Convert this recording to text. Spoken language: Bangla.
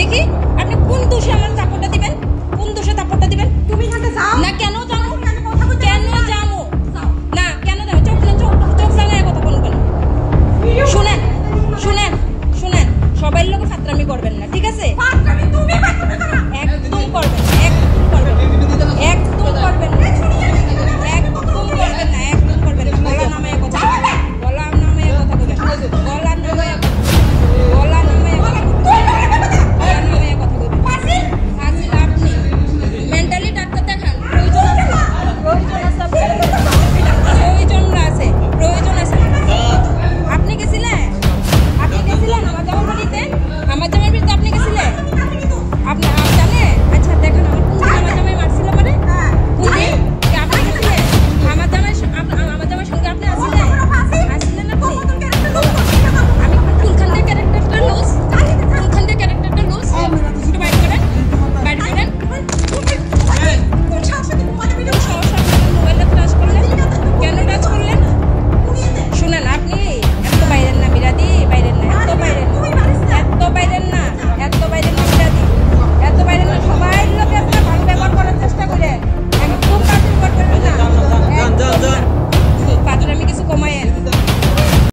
দেখি আপনি কোন দোষে আমার চাপড়টা দিবেন, কোন দোষে চাপড়টা দিবেন? তুমি এখানে যাও না কেন যাবো, কেন যাবো না, কেন যাবো? চোখ চোখ জানায় কথা বলবেন। শুনেন শুনেন শুনেন, সবাই লোক ফাতরামি করবেন না।